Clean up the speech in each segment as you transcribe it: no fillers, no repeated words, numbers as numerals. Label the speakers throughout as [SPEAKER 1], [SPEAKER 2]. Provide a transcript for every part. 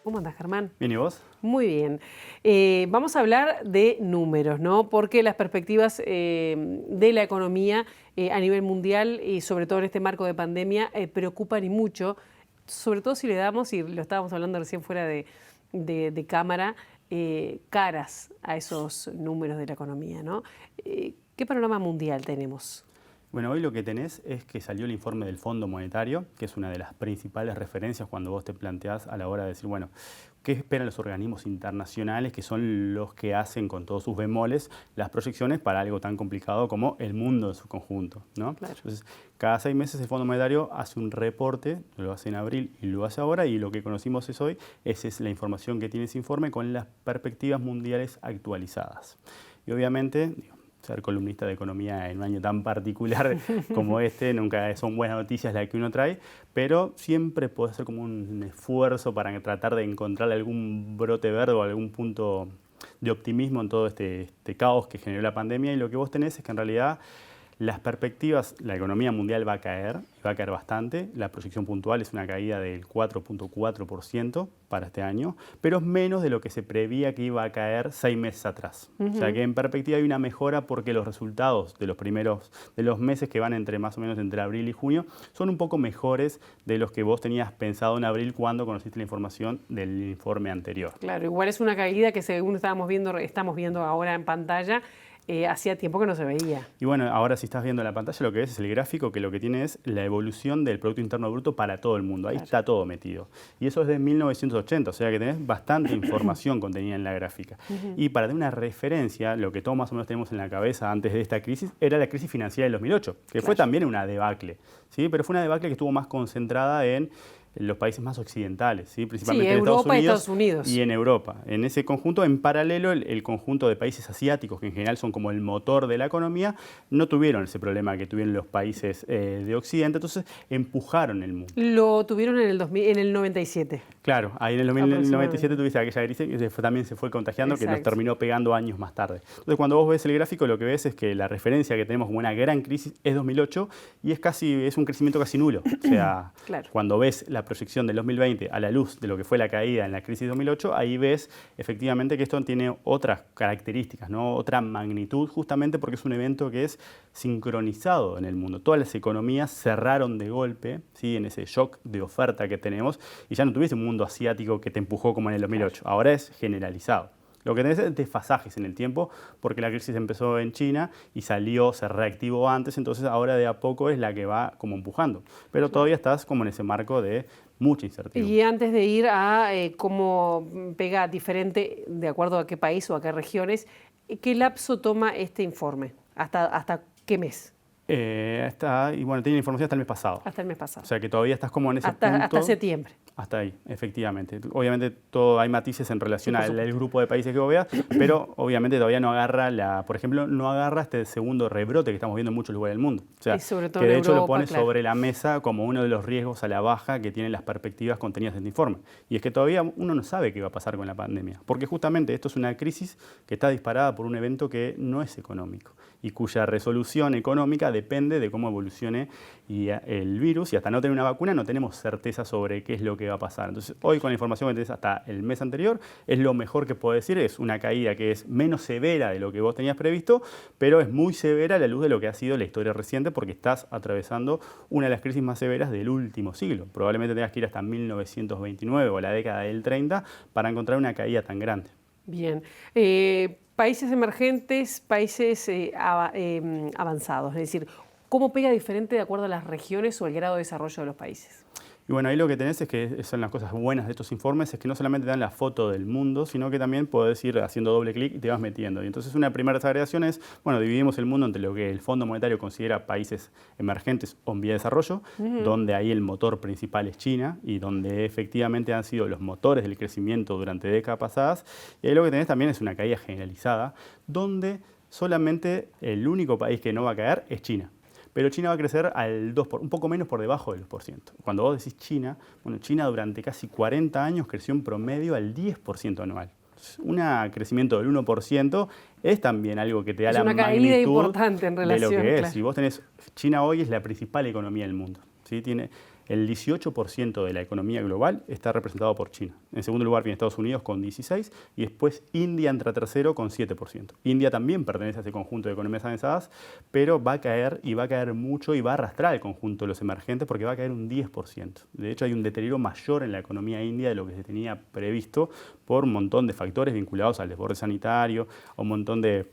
[SPEAKER 1] ¿Cómo andas, Germán?
[SPEAKER 2] Bien, ¿y vos?
[SPEAKER 1] Muy bien. Vamos a hablar de números, ¿no? Porque las perspectivas de la economía a nivel mundial y sobre todo en este marco de pandemia preocupan y mucho, sobre todo si le damos, y lo estábamos hablando recién fuera de cámara, caras a esos números de la economía, ¿no? ¿Qué panorama mundial tenemos?
[SPEAKER 2] Bueno, hoy lo que tenés es que salió el informe del Fondo Monetario, que es una de las principales referencias cuando vos te planteás a la hora de decir, bueno, ¿qué esperan los organismos internacionales que son los que hacen con todos sus bemoles las proyecciones para algo tan complicado como el mundo en su conjunto, ¿no?
[SPEAKER 1] Claro.
[SPEAKER 2] Entonces, cada 6 meses el Fondo Monetario hace un reporte, lo hace en abril y lo hace ahora, y lo que conocimos es hoy, esa es la información que tiene ese informe con las perspectivas mundiales actualizadas. Y obviamente, ser columnista de economía en un año tan particular como este, nunca son buenas noticias las que uno trae, pero siempre puede ser como un esfuerzo para tratar de encontrar algún brote verde o algún punto de optimismo en todo este caos que generó la pandemia. Y lo que vos tenés es que en realidad las perspectivas, la economía mundial va a caer bastante. La proyección puntual es una caída del 4.4% para este año, pero es menos de lo que se prevía que iba a caer 6 meses atrás. O sea que en perspectiva hay una mejora porque los resultados de los meses que van más o menos entre abril y junio son un poco mejores de los que vos tenías pensado en abril cuando conociste la información del informe anterior.
[SPEAKER 1] Claro, igual es una caída que según estamos viendo ahora en pantalla, hacía tiempo que no se veía.
[SPEAKER 2] Y bueno, ahora si estás viendo la pantalla, lo que ves es el gráfico, que lo que tiene es la evolución del Producto Interno Bruto para todo el mundo. Ahí
[SPEAKER 1] Claro.
[SPEAKER 2] está todo metido. Y eso es de 1980, o sea que tenés bastante información contenida en la gráfica. Y para tener una referencia, lo que todos más o menos tenemos en la cabeza antes de esta crisis era la crisis financiera del 2008, que fue también una debacle, ¿sí? Pero fue una debacle que estuvo más concentrada en los países más occidentales, ¿sí? Principalmente en
[SPEAKER 1] Estados Unidos
[SPEAKER 2] y en Europa. En ese conjunto, en paralelo, el conjunto de países asiáticos, que en general son como el motor de la economía, no tuvieron ese problema que tuvieron los países de Occidente, entonces empujaron el mundo.
[SPEAKER 1] Lo tuvieron en el 97.
[SPEAKER 2] Claro, ahí en el 2097 tuviste aquella crisis que también se fue contagiando, que nos terminó pegando años más tarde. Entonces, cuando vos ves el gráfico, lo que ves es que la referencia que tenemos como una gran crisis es 2008 y es un crecimiento casi nulo. O sea,
[SPEAKER 1] Claro.
[SPEAKER 2] cuando ves la proyección del 2020 a la luz de lo que fue la caída en la crisis de 2008, ahí ves efectivamente que esto tiene otras características, ¿no? Otra magnitud, justamente porque es un evento que es sincronizado en el mundo. Todas las economías cerraron de golpe, ¿sí? En ese shock de oferta que tenemos, y ya no tuviste un mundo asiático que te empujó como en el 2008. Ahora es generalizado. Lo que tenés es desfasajes en el tiempo, porque la crisis empezó en China y se reactivó antes, entonces ahora de a poco es la que va como empujando. Pero todavía estás como en ese marco de mucha incertidumbre.
[SPEAKER 1] Y antes de ir a cómo pega diferente de acuerdo a qué país o a qué regiones, ¿qué lapso toma este informe? ¿Hasta qué mes?
[SPEAKER 2] Y bueno, tiene información hasta el mes pasado.
[SPEAKER 1] Hasta el mes pasado.
[SPEAKER 2] O sea que todavía estás como en ese punto.
[SPEAKER 1] Hasta septiembre.
[SPEAKER 2] Hasta ahí, efectivamente. Obviamente hay matices en relación al grupo de países que vos veas, pero obviamente todavía no agarra por ejemplo, no agarra este segundo rebrote que estamos viendo en muchos lugares del mundo. O sea,
[SPEAKER 1] Y sobre todo
[SPEAKER 2] que de
[SPEAKER 1] en
[SPEAKER 2] hecho lo
[SPEAKER 1] Europa,
[SPEAKER 2] pone
[SPEAKER 1] claro,
[SPEAKER 2] sobre la mesa como uno de los riesgos a la baja que tienen las perspectivas contenidas en este informe. Y es que todavía uno no sabe qué va a pasar con la pandemia, porque justamente esto es una crisis que está disparada por un evento que no es económico y cuya resolución económica depende de cómo evolucione el virus, y hasta no tener una vacuna no tenemos certeza sobre qué es lo que va a pasar. Entonces, hoy con la información que tenés hasta el mes anterior, es lo mejor que puedo decir, es una caída que es menos severa de lo que vos tenías previsto, pero es muy severa a la luz de lo que ha sido la historia reciente, porque estás atravesando una de las crisis más severas del último siglo. Probablemente tengas que ir hasta 1929 o la década del 30 para encontrar una caída tan grande.
[SPEAKER 1] Bien. Países emergentes, países avanzados, es decir, ¿cómo pega diferente de acuerdo a las regiones o el grado de desarrollo de los países?
[SPEAKER 2] Y bueno, ahí lo que tenés es que son las cosas buenas de estos informes, es que no solamente te dan la foto del mundo, sino que también podés ir haciendo doble clic y te vas metiendo. Y entonces una primera desagregación es, bueno, dividimos el mundo entre lo que el Fondo Monetario considera países emergentes o en vía de desarrollo, donde ahí el motor principal es China y donde efectivamente han sido los motores del crecimiento durante décadas pasadas. Y ahí lo que tenés también es una caída generalizada, donde solamente el único país que no va a caer es China. Pero China va a crecer un poco menos por debajo del 2%. Cuando vos decís China, bueno, China durante casi 40 años creció en promedio al 10% anual. Un crecimiento del 1% es también algo que te da la magnitud
[SPEAKER 1] caída importante en relación,
[SPEAKER 2] de lo que es.
[SPEAKER 1] claro.
[SPEAKER 2] Si vos tenés, China hoy es la principal economía del mundo, ¿sí? el 18% de la economía global está representado por China. En segundo lugar viene Estados Unidos con 16% y después India entra tercero con 7%. India también pertenece a ese conjunto de economías avanzadas, pero va a caer y va a caer mucho y va a arrastrar el conjunto de los emergentes porque va a caer un 10%. De hecho, hay un deterioro mayor en la economía india de lo que se tenía previsto por un montón de factores vinculados al desborde sanitario, a un montón de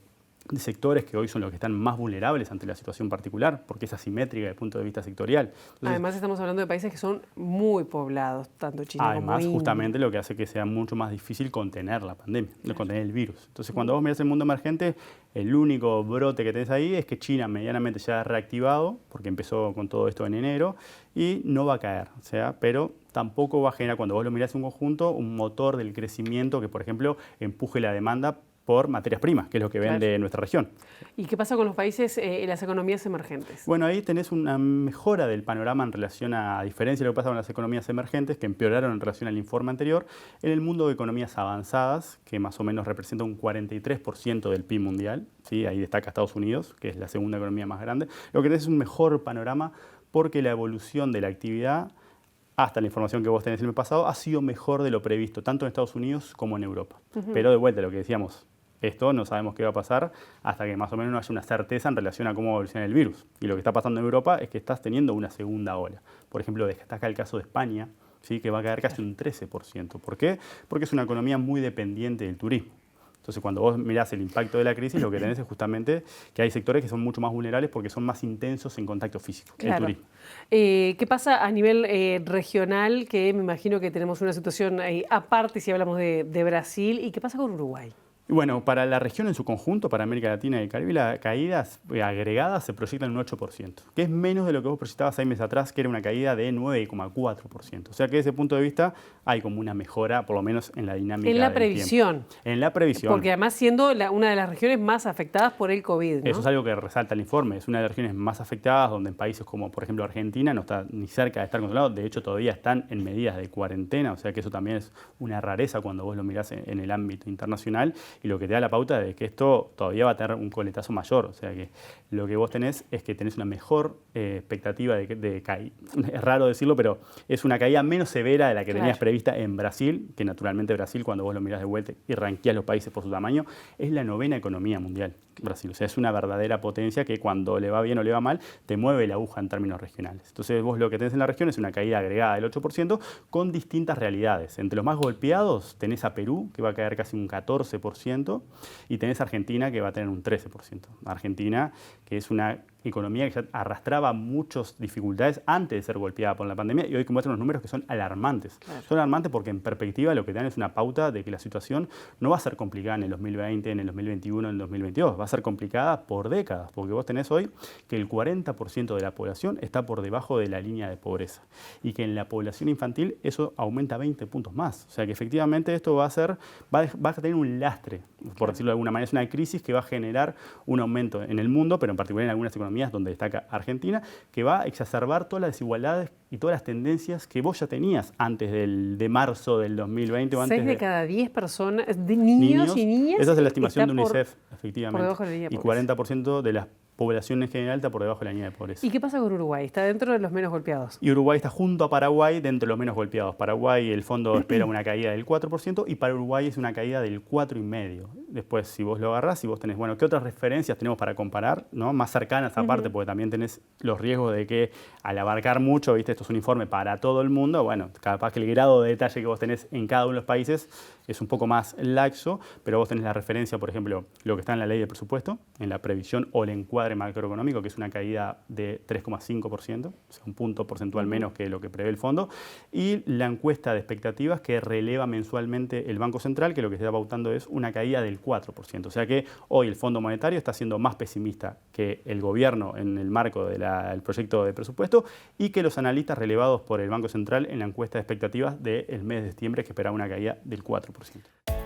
[SPEAKER 2] sectores que hoy son los que están más vulnerables ante la situación particular, porque es asimétrica desde el punto de vista sectorial. Entonces,
[SPEAKER 1] además estamos hablando de países que son muy poblados, tanto China como India.
[SPEAKER 2] Además, justamente lo que hace que sea mucho más difícil contener la pandemia, contener el virus. Entonces, cuando vos mirás el mundo emergente, el único brote que tenés ahí es que China medianamente ya ha reactivado, porque empezó con todo esto en enero, y no va a caer. O sea, pero tampoco va a generar, cuando vos lo mirás en conjunto, un motor del crecimiento que, por ejemplo, empuje la demanda por materias primas, que es lo que vende nuestra región.
[SPEAKER 1] ¿Y qué pasa con los países y las economías emergentes?
[SPEAKER 2] Bueno, ahí tenés una mejora del panorama en relación a diferencia de lo que pasa con las economías emergentes, que empeoraron en relación al informe anterior, en el mundo de economías avanzadas, que más o menos representa un 43% del PIB mundial, ¿sí? Ahí destaca Estados Unidos, que es la segunda economía más grande. Lo que tenés es un mejor panorama porque la evolución de la actividad hasta la información que vos tenés en el pasado, ha sido mejor de lo previsto, tanto en Estados Unidos como en Europa. Pero de vuelta, lo que decíamos, esto no sabemos qué va a pasar hasta que más o menos no haya una certeza en relación a cómo evoluciona el virus. Y lo que está pasando en Europa es que estás teniendo una segunda ola. Por ejemplo, destaca el caso de España, ¿sí? Que va a caer casi un 13%. ¿Por qué? Porque es una economía muy dependiente del turismo. Entonces, cuando vos mirás el impacto de la crisis, lo que tenés es justamente que hay sectores que son mucho más vulnerables porque son más intensos en contacto físico, el turismo.
[SPEAKER 1] ¿Qué pasa a nivel regional? Que me imagino que tenemos una situación aparte si hablamos de Brasil. ¿Y qué pasa con Uruguay?
[SPEAKER 2] Y bueno, para la región en su conjunto, para América Latina y el Caribe, la caída agregada se proyecta en un 8%, que es menos de lo que vos proyectabas 6 meses atrás, que era una caída de 9,4%. O sea que desde ese punto de vista hay como una mejora, por lo menos en la dinámica
[SPEAKER 1] en la
[SPEAKER 2] del
[SPEAKER 1] previsión.
[SPEAKER 2] tiempo. En la previsión.
[SPEAKER 1] Porque además siendo una de las regiones más afectadas por el COVID, ¿no?
[SPEAKER 2] Eso es algo que resalta el informe. Es una de las regiones más afectadas, donde en países como, por ejemplo, Argentina no está ni cerca de estar controlado. De hecho, todavía están en medidas de cuarentena. O sea que eso también es una rareza cuando vos lo mirás en el ámbito internacional. Y lo que te da la pauta de que esto todavía va a tener un coletazo mayor. O sea que lo que vos tenés es que tenés una mejor expectativa de caída. Es raro decirlo, pero es una caída menos severa de la que tenías prevista en Brasil, que naturalmente Brasil, cuando vos lo mirás de vuelta y ranqueás los países por su tamaño, es la 9ª economía mundial. Brasil. O sea, es una verdadera potencia que cuando le va bien o le va mal, te mueve la aguja en términos regionales. Entonces vos lo que tenés en la región es una caída agregada del 8% con distintas realidades. Entre los más golpeados tenés a Perú, que va a caer casi un 14%, y tenés a Argentina, que va a tener un 13%. Argentina, que es una economía que ya arrastraba muchas dificultades antes de ser golpeada por la pandemia y hoy muestran unos números que son alarmantes. Claro. Son alarmantes porque en perspectiva lo que dan es una pauta de que la situación no va a ser complicada en el 2020, en el 2021, en el 2022. Va a ser complicada por décadas, porque vos tenés hoy que el 40% de la población está por debajo de la línea de pobreza y que en la población infantil eso aumenta 20 puntos más. O sea que efectivamente esto va a tener un lastre, por decirlo de alguna manera. Es una crisis que va a generar un aumento en el mundo, pero en particular en algunas economías donde destaca Argentina, que va a exacerbar todas las desigualdades y todas las tendencias que vos ya tenías antes de marzo del 2020 o antes
[SPEAKER 1] 6 de cada 10 personas, de niños y niñas.
[SPEAKER 2] Esa es la estimación de UNICEF, efectivamente.
[SPEAKER 1] Por debajo de la línea de
[SPEAKER 2] pobreza. Y 40% de las población en general está por debajo de la línea de pobreza.
[SPEAKER 1] ¿Y qué pasa con Uruguay? ¿Está dentro de los menos golpeados?
[SPEAKER 2] Y Uruguay está junto a Paraguay dentro de los menos golpeados. Paraguay, el fondo espera una caída del 4% y para Uruguay es una caída del 4,5%. Después, si vos lo agarrás, si vos tenés, bueno, ¿qué otras referencias tenemos para comparar? ¿No? Más cercanas aparte, porque también tenés los riesgos de que al abarcar mucho, viste, esto es un informe para todo el mundo, bueno, capaz que el grado de detalle que vos tenés en cada uno de los países es un poco más laxo, pero vos tenés la referencia, por ejemplo, lo que está en la ley de presupuesto, en la previsión o el encuadre macroeconómico, que es una caída de 3,5%, o sea, un punto porcentual menos que lo que prevé el fondo, y la encuesta de expectativas que releva mensualmente el Banco Central, que lo que se está pautando es una caída del 4%. O sea que hoy el Fondo Monetario está siendo más pesimista que el gobierno en el marco del proyecto de presupuesto y que los analistas relevados por el Banco Central en la encuesta de expectativas del mes de septiembre, que esperaba una caída del 4%.